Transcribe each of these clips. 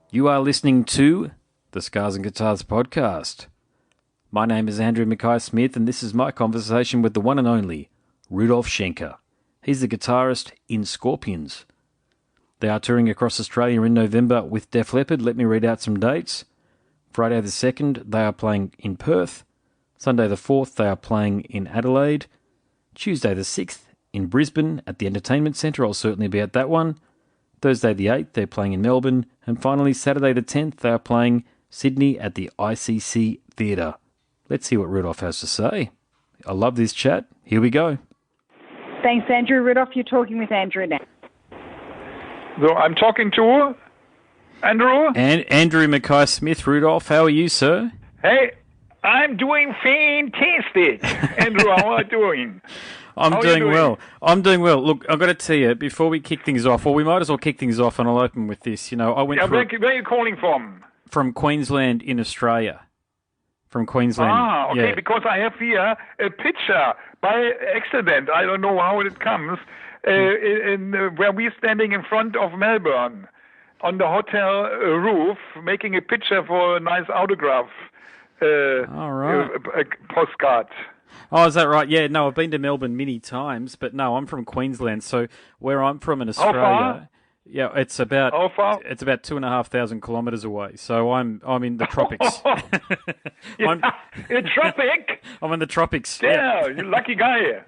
You are listening to the Scars and Guitars podcast. My name is Andrew Mackay-Smith, and this is my conversation with the one and only Rudolf Schenker. He's the guitarist in Scorpions. They are touring across Australia in November with Def Leppard. Let me read out some dates. Friday the 2nd, they are playing in Perth. Sunday the 4th, they are playing in Adelaide. Tuesday the 6th, in Brisbane at the Entertainment Centre. I'll certainly be at that one. Thursday the 8th, they're playing in Melbourne. And finally, Saturday the 10th, they are playing Sydney at the ICC Theatre. Let's see what Rudolf has to say. I love this chat. Here we go. Thanks, Andrew. Rudolf, you're talking with Andrew now. So I'm talking to Andrew. And Andrew Mackay-Smith. Rudolf, how are you, sir? Hey, I'm doing fantastic. Andrew, how are you doing? I'm doing well. I'm doing well. Look, I've got to tell you, before we kick things off, well, we might as well kick things off, and I'll open with this. You know, I went where are you calling from? From Queensland in Australia. From Queensland. Ah, okay, yeah. Because I have here a picture by accident. I don't know how it comes. Where we're standing in front of Melbourne on the hotel roof, making a picture for a nice autograph All right. postcard. Oh, is that right? Yeah, no, I've been to Melbourne many times, but no, I'm from Queensland. So where I'm from in Australia, how far? Yeah, it's about how far? It's about 2,500 kilometres away. So I'm in the tropics. In tropic? I'm in the tropics. Yeah, you lucky guy.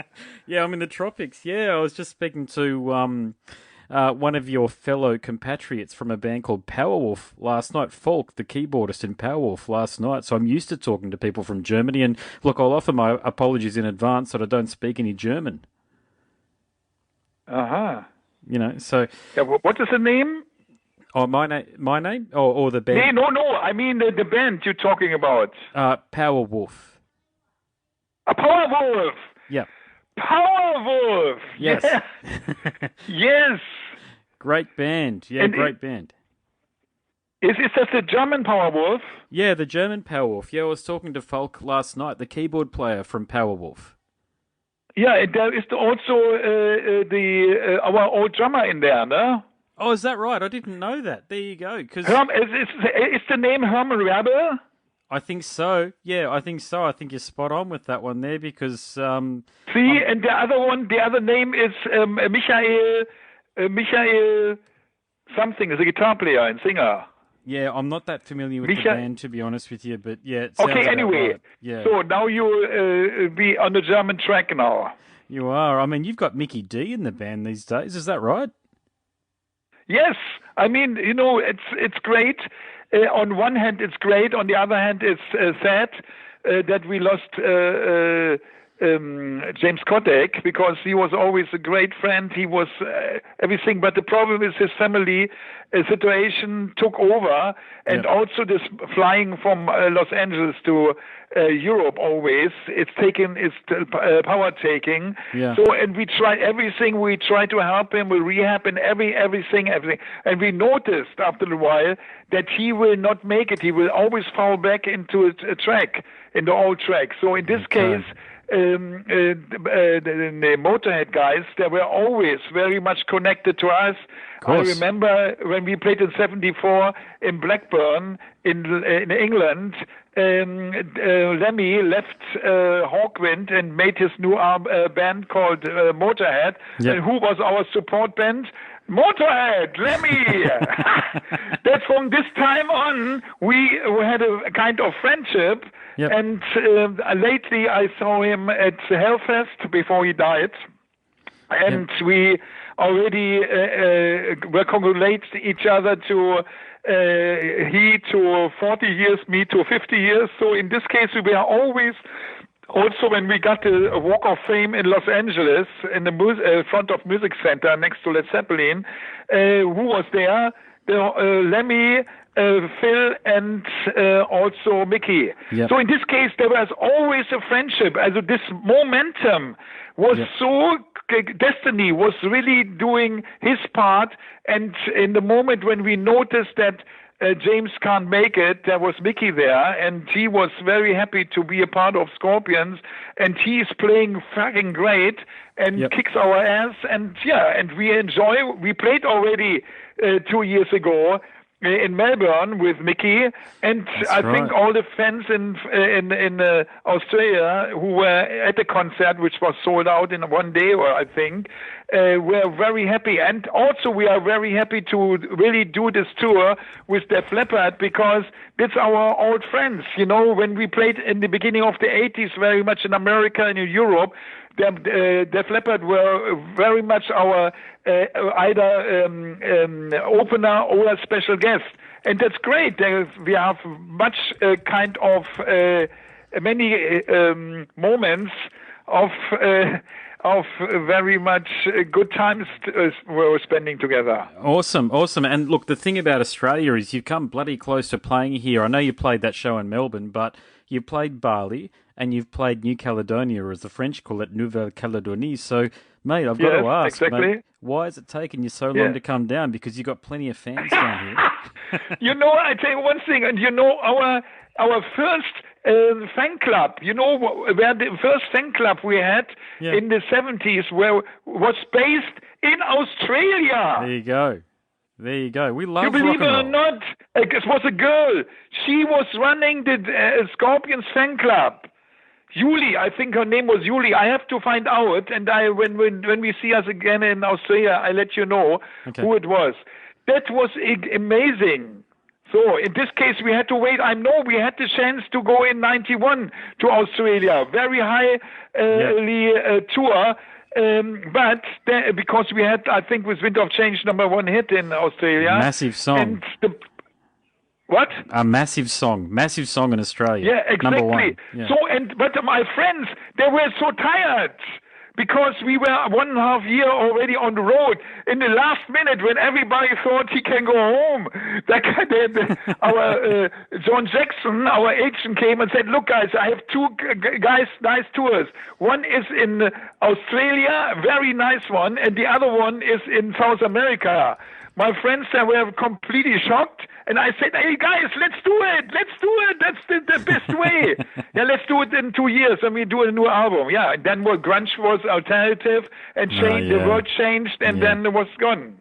Yeah, I'm in the tropics. Yeah, I was just speaking to one of your fellow compatriots from a band called Powerwolf last night, Falk, the keyboardist in Powerwolf last night. So I'm used to talking to people from Germany. And look, I'll offer my apologies in advance that I don't speak any German. Uh-huh. You know, so... Yeah, what is the name? Oh, my name? Or the band? No, I mean the band you're talking about. Powerwolf. Powerwolf! Yeah. Powerwolf! Yes. Yeah. Yes! Great band. Yeah, and great band. Is that the German Powerwolf? Yeah, the German Powerwolf. Yeah, I was talking to Falk last night, the keyboard player from Powerwolf. Yeah, there is also our old drummer in there, no? Oh, is that right? I didn't know that. There you go. Is the name Herman Rabe? I think so. Yeah, I think so. I think you're spot on with that one there because... and the other name is Michael something, is a guitar player and singer. Yeah, I'm not that familiar with the band, to be honest with you, but yeah, it sounds okay, anyway. Right. Yeah. So now you be on the German track now. You are. I mean, you've got Mickey D in the band these days. Is that right? Yes. I mean, you know, it's great. On one hand, it's great. On the other hand, it's sad that we lost James Kotek, because he was always a great friend. He was everything, but the problem is his family situation took over, and also this flying from Los Angeles to Europe always, it's power taking. Yeah. So, and we tried everything. We tried to help him, we rehab and everything. And we noticed after a while that he will not make it. He will always fall back into a track, in the old track. So in this case, the Motorhead guys, they were always very much connected to us. I remember when we played in '74 in Blackburn in England, Lemmy left Hawkwind and made his new band called Motorhead. Yep. And who was our support band? Motorhead, Lemmy. That from this time on, we had a kind of friendship. Yep. And lately I saw him at Hellfest before he died. And we already were congratulate each other to he to 40 years, me to 50 years. So in this case, we were always... Also, when we got the Walk of Fame in Los Angeles, in the front of Music Center next to Led Zeppelin, who was there? Lemmy, Phil, and also Mickey. Yep. So in this case, there was always a friendship. Also this momentum was so... Destiny was really doing his part, and in the moment when we noticed that James can't make it, there was Mickey there, and he was very happy to be a part of Scorpions, and he's playing fucking great and kicks our ass, and we enjoy. We played already 2 years ago in Melbourne with Mickey, and That's I right. think all the fans in Australia who were at the concert, which was sold out in one day, or I think, were very happy. And also, we are very happy to really do this tour with Def Leppard because it's our old friends. You know, when we played in the beginning of the 80s, very much in America and in Europe, Def Leppard were very much our either opener or a special guest, and that's great. We have much kind of many moments of very much good times we're spending together. Awesome. And look, the thing about Australia is you've come bloody close to playing here. I know you played that show in Melbourne, but you played Bali and you've played New Caledonia, or as the French call it, Nouvelle Calédonie. So, mate, I've got to ask, mate, why has it taken you so long to come down? Because you've got plenty of fans down here. You know, I tell you one thing, and you know, our first fan club, you know, where the first fan club we had in the 70s was based in Australia. There you go. We love rock and roll. You believe it or not, it was a girl. She was running the Scorpions fan club. Julie, I think her name was Julie. I have to find out, and when we see us again in Australia, I'll let you know who it was. That was amazing. So in this case, we had to wait. I know we had the chance to go in '91 to Australia, very highly tour. But because we had, I think, with Wind of Change, #1 hit in Australia. Massive song. And what? A massive song in Australia. Yeah, exactly. #1. Yeah. So, but my friends, they were so tired because we were 1.5 years already on the road. In the last minute, when everybody thought he can go home, our John Jackson, our agent, came and said, "Look, guys, I have two nice tours. One is in Australia, very nice one, and the other one is in South America." My friends, they were completely shocked. And I said, "Hey guys, let's do it. That's the best way. Let's do it in 2 years and we do a new album." Yeah, and then grunge was alternative and changed. The word changed, and then it was gone.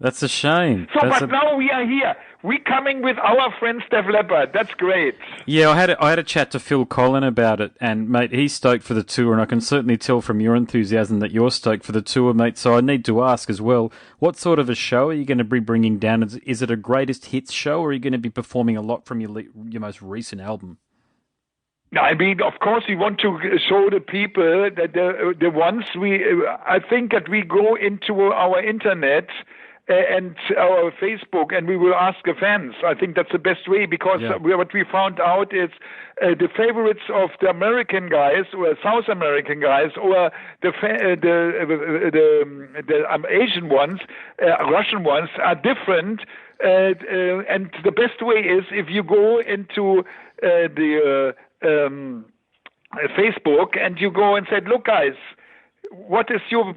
That's a shame. So, now we are here. We're coming with our friend Def Leppard. That's great. Yeah, I had a chat to Phil Collin about it, and mate, he's stoked for the tour, and I can certainly tell from your enthusiasm that you're stoked for the tour, mate. So I need to ask as well, what sort of a show are you going to be bringing down? Is it a greatest hits show, or are you going to be performing a lot from your most recent album? I mean, of course, we want to show the people that the ones I think that we go into our internet and our Facebook, and we will ask the fans. I think that's the best way, because what we found out is the favorites of the American guys or South American guys or the Asian ones, Russian ones are different. And the best way is if you go into the Facebook and you go and say, "Look, guys, what is your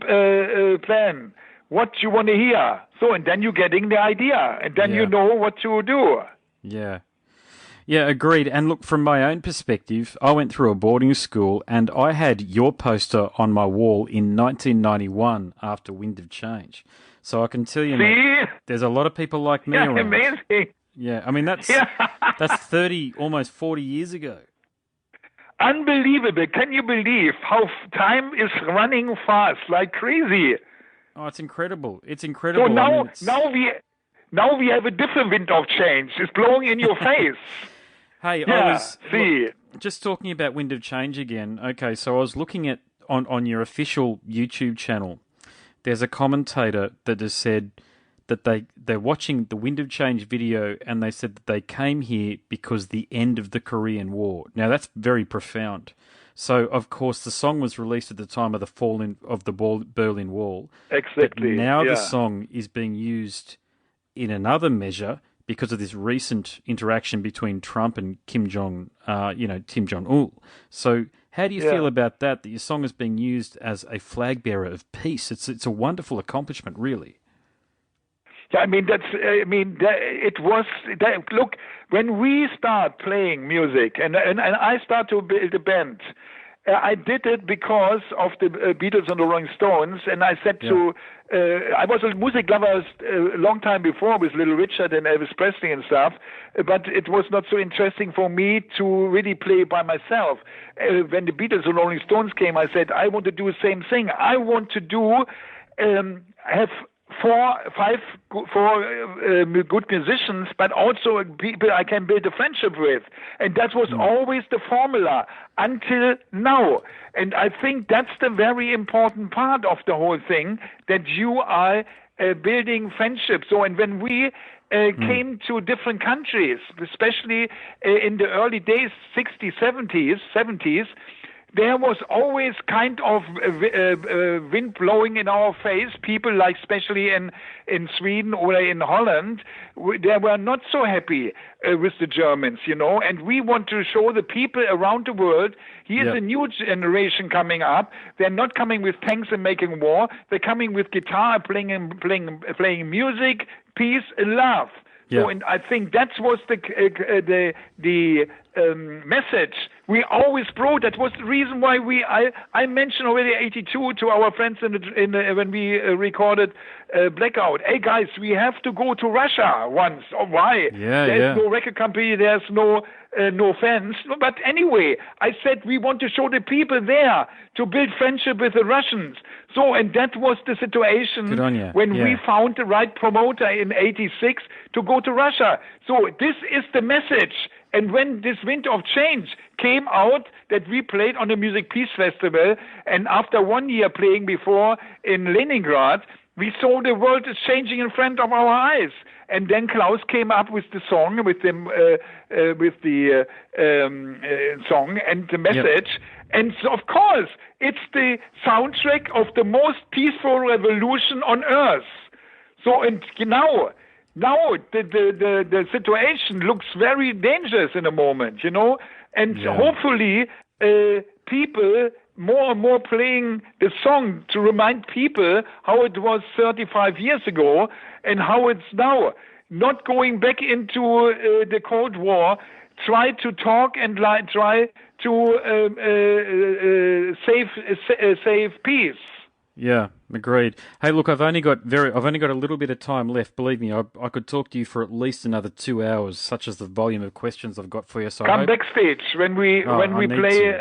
plan? What you want to hear?" So, and then you're getting the idea, and then you know what to do. Yeah, agreed. And look, from my own perspective, I went through a boarding school, and I had your poster on my wall in 1991 after Wind of Change. So I can tell you, mate, there's a lot of people like me around. Amazing. Yeah, I mean, that's 30, almost 40 years ago. Unbelievable. Can you believe how time is running fast, like crazy? Oh, it's incredible. It's incredible. So now we have a different wind of change. It's blowing in your face. Hey, I was just talking about Wind of Change again. Okay, so I was looking at on your official YouTube channel. There's a commentator that has said that they're watching the Wind of Change video, and they said that they came here because the end of the Korean War. Now, that's very profound. So, of course, the song was released at the time of the fall of the Berlin Wall. Exactly. But now the song is being used in another measure because of this recent interaction between Trump and Kim Jong-il. So, how do you feel about that your song is being used as a flag bearer of peace? It's a wonderful accomplishment, really. Yeah, I mean, look, when we start playing music and I start to build a band, I did it because of the Beatles and the Rolling Stones, and I said I was a music lover a long time before with Little Richard and Elvis Presley and stuff, but it was not so interesting for me to really play by myself. When the Beatles and Rolling Stones came, I said, I want to do the same thing. I want to do, have four good musicians, but also people I can build a friendship with. And that was always the formula until now. And I think that's the very important part of the whole thing, that you are building friendships. So, and when we came to different countries, especially in the early days, 60s, 70s, there was always kind of wind blowing in our face. People, like especially in Sweden or in Holland, they were not so happy with the Germans, and we want to show the people around the world, here's a new generation coming up. They're not coming with tanks and making war. They're coming with guitar, playing music, peace, and love. So, and I think that was the message we always brought. That was the reason why I mentioned already 82 to our friends when we recorded Blackout. Hey guys, we have to go to Russia once. Oh, why? There's no record company. There's no fans. But anyway, I said we want to show the people there to build friendship with the Russians. So, and that was the situation when we found the right promoter in 86 to go to Russia. So this is the message. And when this Wind of Change came out, that we played on the Music Peace Festival, and after 1 year playing before in Leningrad, we saw the world is changing in front of our eyes. And then Klaus came up with the song, with the song and the message. And so, of course, it's the soundtrack of the most peaceful revolution on earth. So, and now the situation looks very dangerous in a moment, and hopefully people more and more playing the song to remind people how it was 35 years ago and how it's now. Not going back into the Cold War, try to talk and try to save peace. Yeah, agreed. Hey, look, I've only got a little bit of time left. Believe me, I could talk to you for at least another 2 hours, such as the volume of questions I've got for you. So come backstage when we play.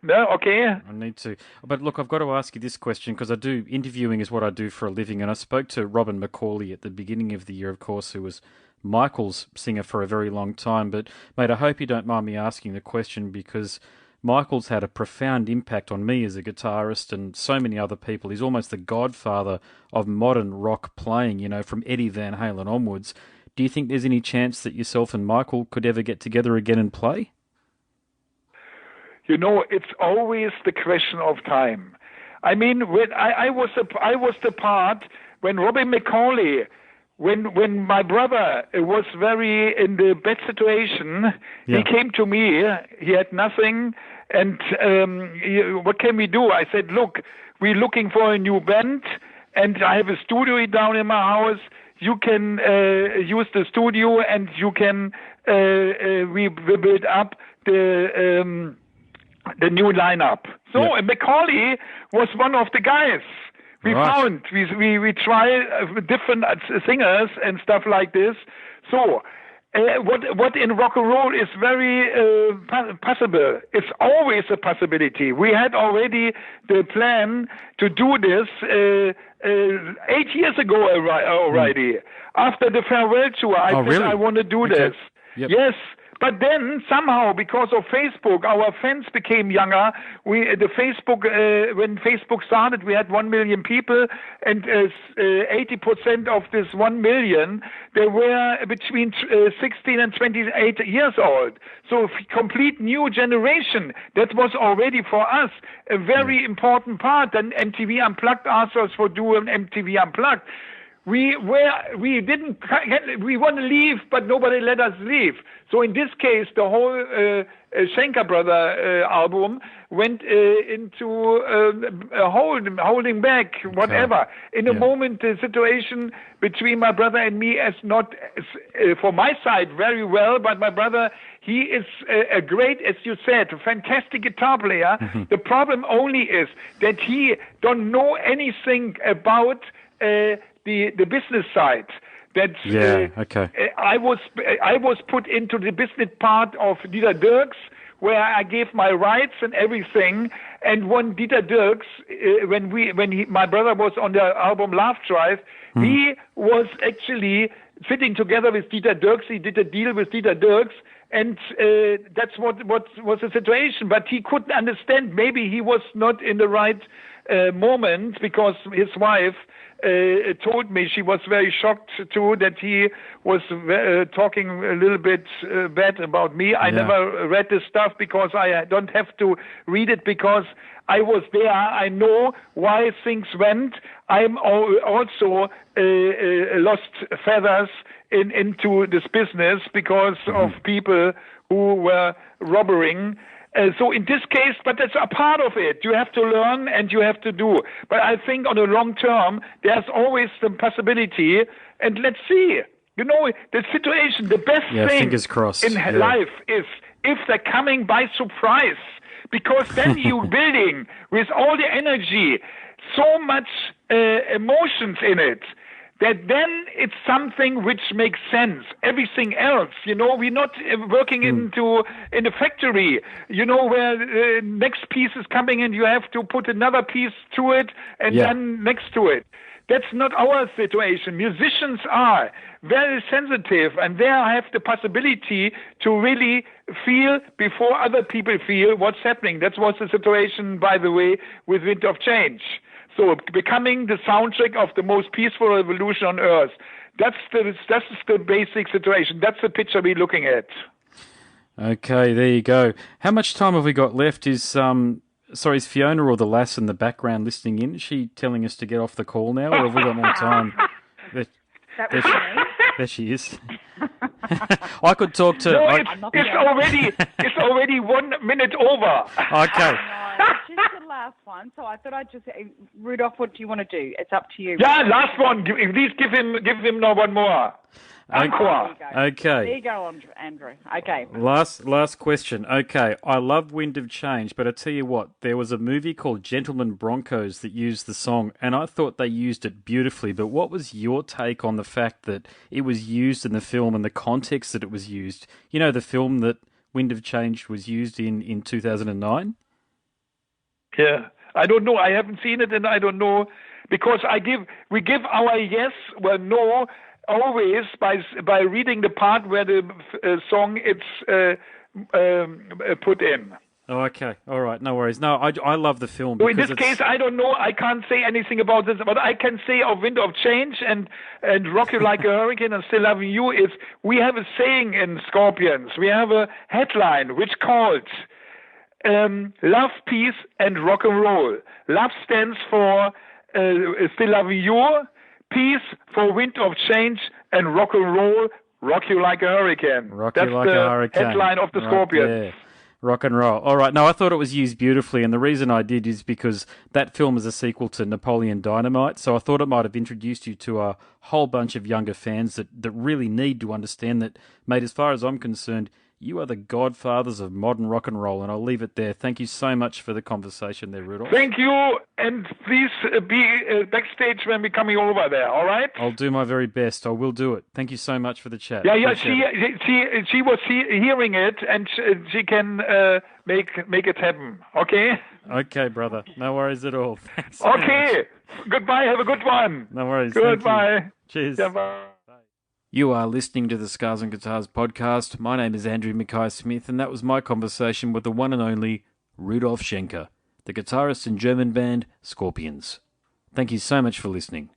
No, okay. I need to. But look, I've got to ask you this question because interviewing is what I do for a living, and I spoke to Robin McCauley at the beginning of the year, of course, who was Michael's singer for a very long time. But mate, I hope you don't mind me asking the question because Michael's had a profound impact on me as a guitarist and so many other people. He's almost the godfather of modern rock playing, from Eddie Van Halen onwards. Do you think there's any chance that yourself and Michael could ever get together again and play? It's always the question of time. I mean, when I was the part when Robin McCauley, when my brother was very in the bad situation, he came to me. He had nothing, and what can we do? I said, look, we're looking for a new band, and I have a studio down in my house. You can use the studio, and you can we build up the new lineup. So McCauley was one of the guys. We found, we try different singers and stuff like this. So, what in rock and roll is very possible. It's always a possibility. We had already the plan to do this 8 years ago already. After the farewell tour, I said I want to do this. Yes. But then somehow, because of Facebook, our fans became younger. When Facebook started, we had 1 million people, and 80% of this 1 million, they were between 16 and 28 years old. So complete new generation. That was already for us a very important part. And MTV Unplugged asked us for doing MTV Unplugged. we want to leave, but nobody let us leave. So in this case, the whole Schenker brother album went into holding back, whatever. In a moment, the situation between my brother and me is not, for my side, very well, but my brother, he is a great, as you said, a fantastic guitar player. Mm-hmm. The problem only is that he don't know anything about the business side. That I was put into the business part of Dieter Dirks, where I gave my rights and everything. And when Dieter Dirks, my brother was on the album Laugh Drive, he was actually sitting together with Dieter Dirks. He did a deal with Dieter Dirks, and that's what was the situation. But he couldn't understand. Maybe he was not in the right moment, because his wife told me, she was very shocked too, that he was talking a little bit bad about me. I never read this stuff because I don't have to read it, because I was there. I know why things went. I'm also lost feathers into this business because of people who were robbing. So in this case, but that's a part of it. You have to learn and you have to do. But I think on the long term, there's always the possibility. And let's see. You know, the situation, the best thing in life is if they're coming by surprise. Because then you're building with all the energy, so much emotions in it, that then it's something which makes sense. Everything else, you know, we're not working in a factory, you know, where the next piece is coming and you have to put another piece to it and then next to it. That's not our situation. Musicians are very sensitive, and they have the possibility to really feel before other people feel what's happening. That was the situation, by the way, with Wind of Change. So becoming the soundtrack of the most peaceful revolution on Earth. That's the basic situation. That's the picture we're looking at. Okay, there you go. How much time have we got left? Is Fiona or the lass in the background listening in? Is she telling us to get off the call now, or have we got more time? There she is. I could talk to... No, it's already 1 minute over. Okay. She's the last one, so I thought I'd just say, Rudolf, what do you want to do? It's up to you. Yeah, last one. Please give him now one more. Encore. Okay. There you go, Andrew. Okay. Last question. Okay, I love Wind of Change, but I tell you what, there was a movie called Gentlemen Broncos that used the song, and I thought they used it beautifully, but what was your take on the fact that it was used in the film and the context that it was used? You know, the film that Wind of Change was used in 2009? Yeah, I don't know. I haven't seen it, and I don't know, because we give our yes, well, no, always by reading the part where the song it's put in. Oh, okay. All right. No worries. No, I love the film. So in this case, I don't know. I can't say anything about this. What I can say of Wind of Change and Rock You Like a Hurricane and Still Loving You is we have a saying in Scorpions. We have a headline which calls Love, Peace, and Rock and Roll. Love stands for Still Loving You. Peace for Wind of Change, and Rock and Roll, Rock You Like a Hurricane. That's the headline of the Scorpions. Rock and roll. All right. No, I thought it was used beautifully, and the reason I did is because that film is a sequel to Napoleon Dynamite, so I thought it might have introduced you to a whole bunch of younger fans that really need to understand that, mate, as far as I'm concerned, you are the godfathers of modern rock and roll, and I'll leave it there. Thank you so much for the conversation there, Rudolf. Thank you, and please be backstage when we're coming over there, all right? I'll do my very best. I will do it. Thank you so much for the chat. Yeah, she was hearing it, and she can make it happen, okay? Okay, brother. No worries at all. Thanks so much. Goodbye. Have a good one. No worries. Goodbye. Cheers. Yeah, bye. You are listening to the Scars and Guitars podcast. My name is Andrew Mackay-Smith, and that was my conversation with the one and only Rudolf Schenker, the guitarist in German band Scorpions. Thank you so much for listening.